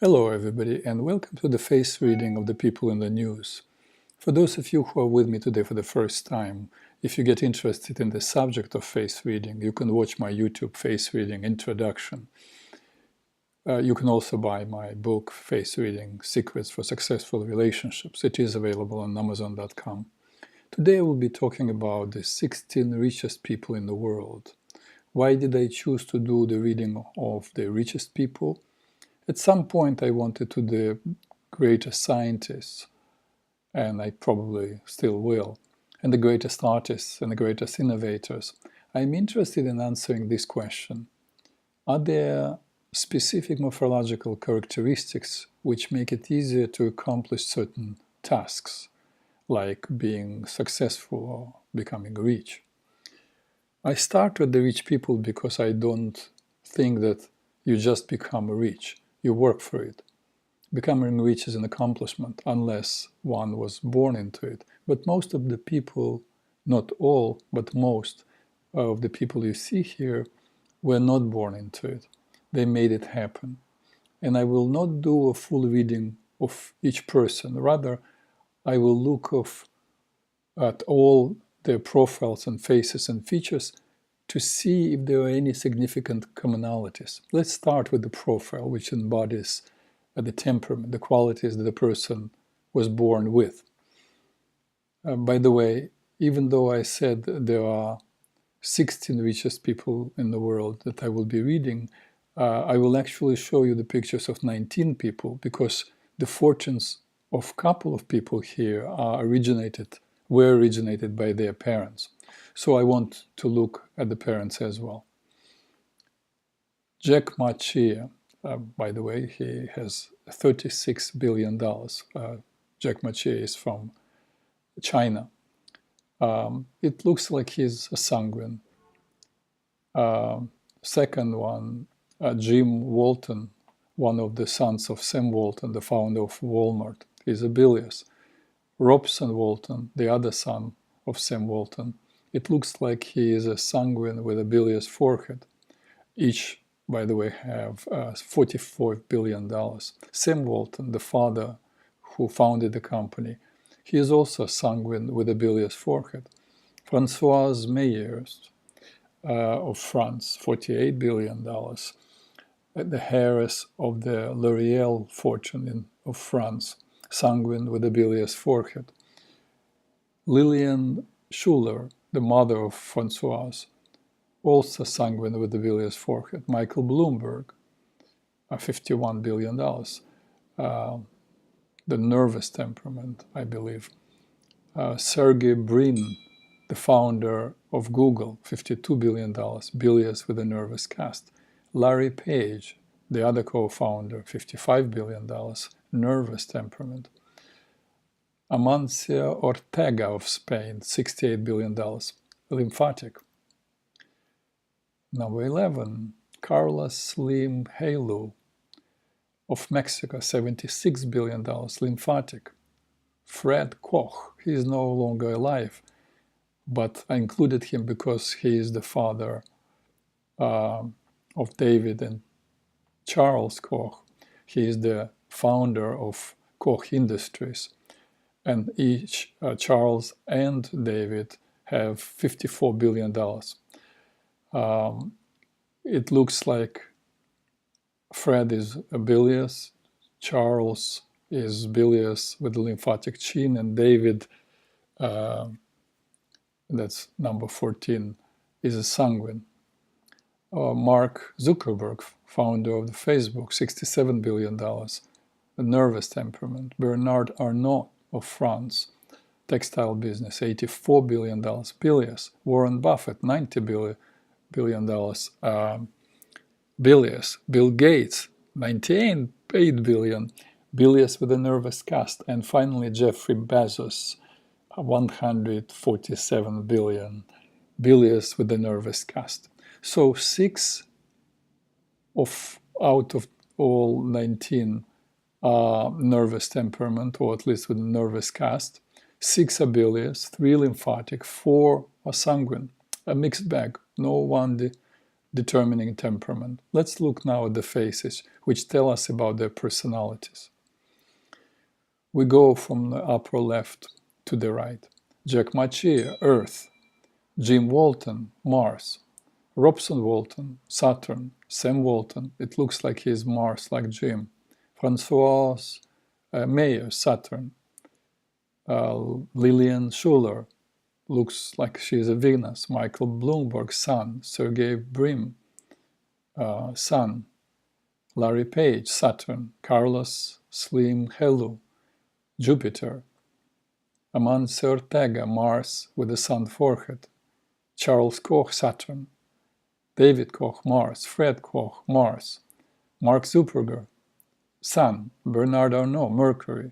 Hello everybody, and welcome to the face reading of the people in the news. For those of you who are with me today for the first time, if you get interested in the subject of face reading, you can watch my YouTube face reading introduction. You can also buy my book, Face Reading: Secrets for Successful Relationships. It is available on Amazon.com. Today I will be talking about the 16 richest people in the world. Why did I choose to do the reading of the richest people? At some point I wanted to do the greatest scientists, and I probably still will, and the greatest artists and the greatest innovators. I'm interested in answering this question. Are there specific morphological characteristics which make it easier to accomplish certain tasks, like being successful or becoming rich? I start with the rich people because I don't think that you just become rich. You work for it. Becoming rich is an accomplishment, unless one was born into it. But most of the people, not all, but most of the people you see here were not born into it. They made it happen. And I will not do a full reading of each person. Rather, I will look at all their profiles and faces and features to see if there are any significant commonalities. Let's start with the profile, which embodies the temperament, the qualities that the person was born with. By the way, even though I said there are 16 richest people in the world that I will be reading, I will actually show you the pictures of 19 people, because the fortunes of a couple of people here were originated by their parents. So I want to look at the parents as well. Jack Ma, by the way, he has $36 billion. Jack Ma is from China. It looks like he's a sanguine. Second one, Jim Walton, one of the sons of Sam Walton, the founder of Walmart, is a bilious. Robson Walton, the other son of Sam Walton, it looks like he is a sanguine with a bilious forehead. Each, by the way, have $44 billion. Sam Walton, the father who founded the company, he is also sanguine with a bilious forehead. Francoise Meyers of France, $48 billion. The heiress of the L'Oreal fortune of France, sanguine with a bilious forehead. Lillian Schuller, the mother of Francoise, also sanguine with a bilious forehead. Michael Bloomberg, $51 billion. The nervous temperament, I believe. Sergey Brin, the founder of Google, $52 billion, bilious with a nervous cast. Larry Page, the other co-founder, $55 billion, nervous temperament. Amancio Ortega of Spain, $68 billion, lymphatic. Number 11, Carlos Slim Helu of Mexico, $76 billion, lymphatic. Fred Koch, he is no longer alive, but I included him because he is the father of David and Charles Koch. He is the founder of Koch Industries. And each, Charles and David, have $54 billion. It looks like Fred is bilious, Charles is bilious with a lymphatic chin, and David, that's number 14, is a sanguine. Mark Zuckerberg, founder of the Facebook, $67 billion, a nervous temperament. Bernard Arnault of France, textile business, $84 billion, bilious. Warren Buffett, $90 billion, bilious. Bill Gates, $98 billion, bilious with a nervous cast. And finally, Jeffrey Bezos, $147 billion, bilious with a nervous cast. So 6 out of all 19 are nervous temperament, or at least with a nervous cast. 6 are bilious, 3 lymphatic, 4 are sanguine. A mixed bag. No one determining temperament. Let's look now at the faces, which tell us about their personalities. We go from the upper left to the right. Jack Machia, Earth. Jim Walton, Mars. Robson Walton, Saturn. Sam Walton, it looks like he's Mars, like Jim. Francoise Meyers, Saturn. Lillian Schuller, looks like she's a Venus. Michael Bloomberg, Sun. Sergey Brin, Sun. Larry Page, Saturn. Carlos Slim Helu, Jupiter. Amancio Ortega, Mars with a sun forehead. Charles Koch, Saturn. David Koch, Mars. Fred Koch, Mars. Mark Zuckerberg, Sun. Bernard Arnault, Mercury.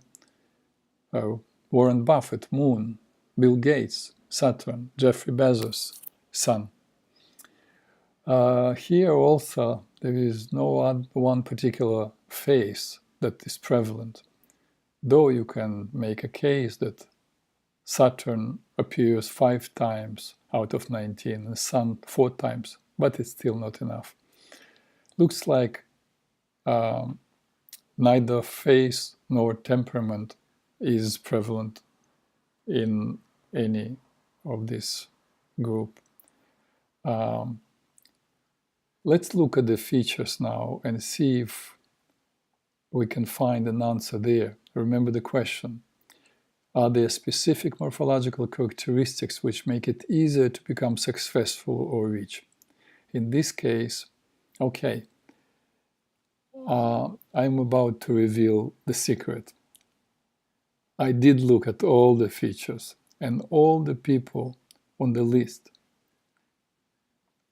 Warren Buffett, Moon. Bill Gates, Saturn. Jeffrey Bezos, Sun. Here also there is no one particular face that is prevalent, though you can make a case that Saturn appears 5 times out of 19 and Sun 4 times, but it's still not enough. Looks like neither face nor temperament is prevalent in any of this group. Let's look at the features now and see if we can find an answer there. Remember the question. Are there specific morphological characteristics which make it easier to become successful or rich? In this case, okay, I'm about to reveal the secret. I did look at all the features and all the people on the list.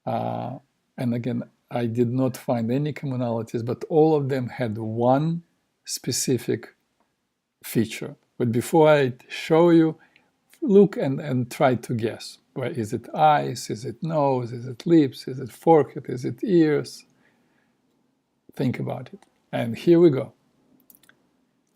And again, I did not find any commonalities, but all of them had one specific feature. But before I show you, look and try to guess. Well, is it eyes? Is it nose? Is it lips? Is it forehead? Is it ears? Think about it. And here we go.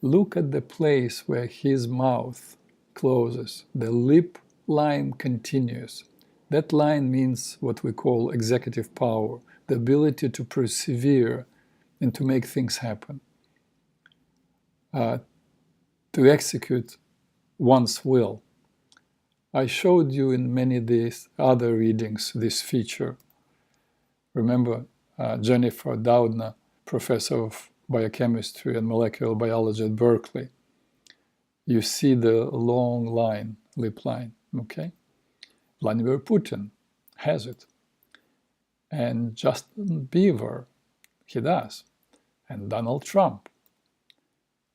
Look at the place where his mouth closes. The lip line continues. That line means what we call executive power, the ability to persevere and to make things happen, to execute one's will. I showed you in many of these other readings this feature. Remember Jennifer Doudna, professor of biochemistry and molecular biology at Berkeley. You see the long line, lip line, okay? Vladimir Putin has it. And Justin Bieber, he does. And Donald Trump.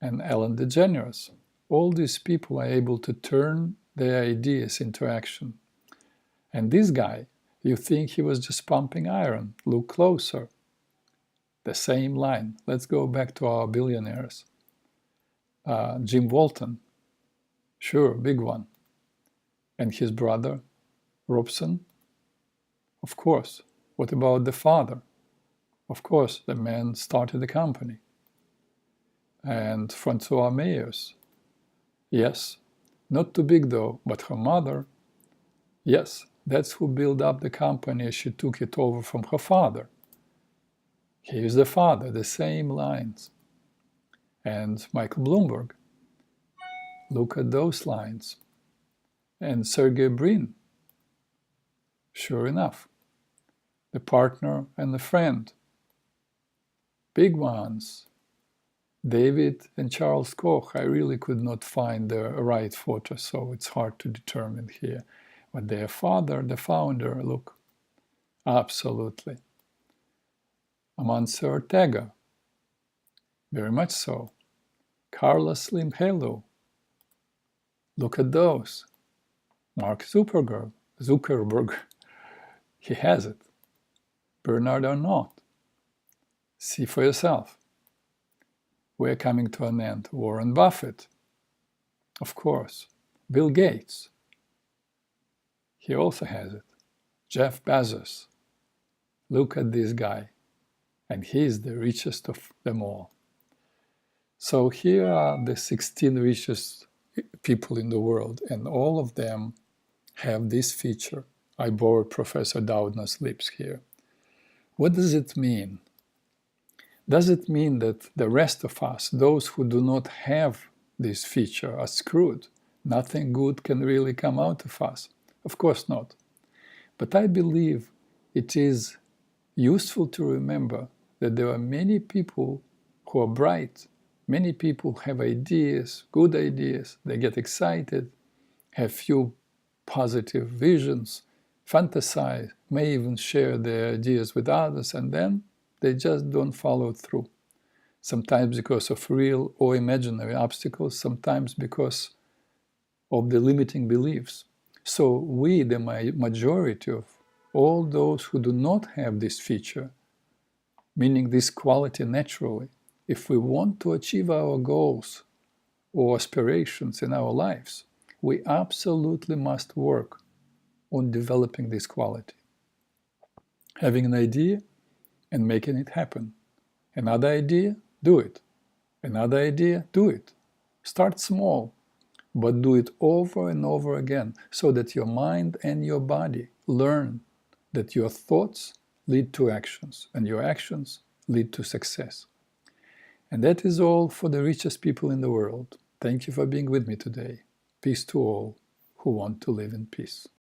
And Ellen DeGeneres. All these people are able to turn their ideas into action. And this guy, you think he was just pumping iron. Look closer. The same line. Let's go back to our billionaires. Jim Walton. Sure, big one. And his brother, Robson? Of course. What about the father? Of course, the man started the company. And Francoise Meyers? Yes. Not too big though, but her mother? Yes, that's who built up the company. She took it over from her father. Here's the father, the same lines. And Michael Bloomberg. Look at those lines. And Sergey Brin. Sure enough. The partner and the friend. Big ones. David and Charles Koch. I really could not find the right photo, so it's hard to determine here. But their father, the founder, look. Absolutely. Amancio Ortega. Very much so. Carlos Slim Helu. Look at those. Mark Zuckerberg. He has it. Bernard Arnault. See for yourself. We're coming to an end. Warren Buffett. Of course. Bill Gates. He also has it. Jeff Bezos. Look at this guy. And he's the richest of them all. So here are the 16 richest people in the world, and all of them have this feature. I borrowed Professor Doudna's lips here. What does it mean? Does it mean that the rest of us, those who do not have this feature, are screwed? Nothing good can really come out of us? Of course not. But I believe it is useful to remember that there are many people who are bright, many people have ideas, good ideas, they get excited, have few positive visions, fantasize, may even share their ideas with others, and then they just don't follow through. Sometimes because of real or imaginary obstacles, sometimes because of the limiting beliefs. So we, the majority of all those who do not have this feature, meaning this quality naturally, if we want to achieve our goals or aspirations in our lives, we absolutely must work on developing this quality. Having an idea and making it happen. Another idea, do it. Another idea, do it. Start small, but do it over and over again so that your mind and your body learn that your thoughts lead to actions and your actions lead to success. And that is all for the richest people in the world. Thank you for being with me today. Peace to all who want to live in peace.